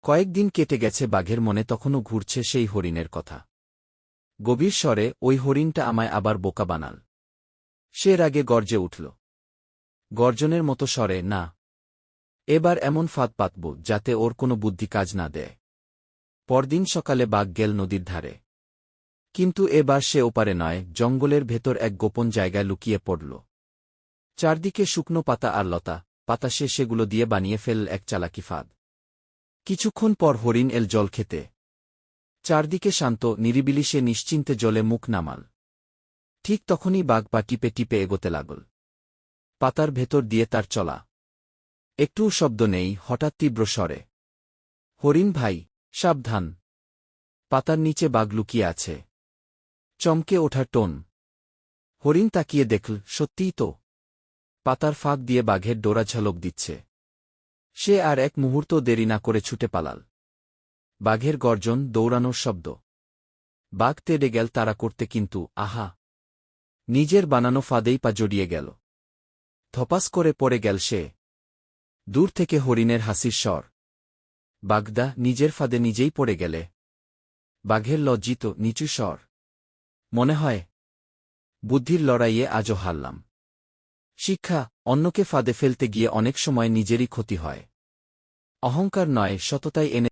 কয়েকদিন কেটে গেছে, বাঘের মনে তখনও ঘুরছে সেই হরিণের কথা। গভীর স্বরে, ওই হরিণটা আমায় আবার বোকা বানাল। সে রাগে গর্জে উঠল। গর্জনের মতো স্বরে, না, এবার এমন ফাঁদ পাতব যাতে ওর কোনো বুদ্ধি কাজ না দেয়। পরদিন সকালে বাঘ গেল নদীর ধারে। কিন্তু এবার সে ওপারে নয়, জঙ্গলের ভেতর এক গোপন জায়গায় লুকিয়ে পড়ল। চারদিকে শুকনো পাতা আর লতা পাতা, সে সেগুলো দিয়ে বানিয়ে ফেলল এক চালাকি ফাঁদ। কিছুক্ষণ পর হরিণ এল জল খেতে। চারদিকে শান্ত নিরিবিলি, সে নিশ্চিন্তে জলে মুখ নামাল। ঠিক তখনই বাঘ পা টিপে টিপে এগোতে লাগল। পাতার ভেতর দিয়ে তার চলা। একটুও শব্দ নেই। হঠাৎ তীব্র স্বরে, হরিণ ভাই, সাবধান, পাতার নিচে বাঘ লুকিয়ে আছে। চমকে ওঠার টোন। হরিণ তাকিয়ে দেখল, সত্যিই তো, পাতার ফাঁক দিয়ে বাঘের ডোরা ঝলক দিচ্ছে। সে আর এক মুহূর্ত দেরি না করে ছুটে পালাল। বাঘের গর্জন, দৌড়ানোর শব্দ। বাঘ তেড়ে গেল তাড়া করতে, কিন্তু আহা, নিজের বানানো ফাঁদেই পা জড়িয়ে গেল। ধপাস করে পড়ে গেল সে। দূর থেকে হরিণের হাসির স্বর। বাগদা, নিজের ফাঁদে নিজেই পড়ে গেলে। বাঘের লজ্জিত নিচু স্বর, মনে হয় বুদ্ধির লড়াইয়ে আজও হারলাম। শিক্ষা, অন্যকে ফাঁদে ফেলতে গিয়ে অনেক সময় নিজেরই ক্ষতি হয়। অহংকার নয়, সততাই এনে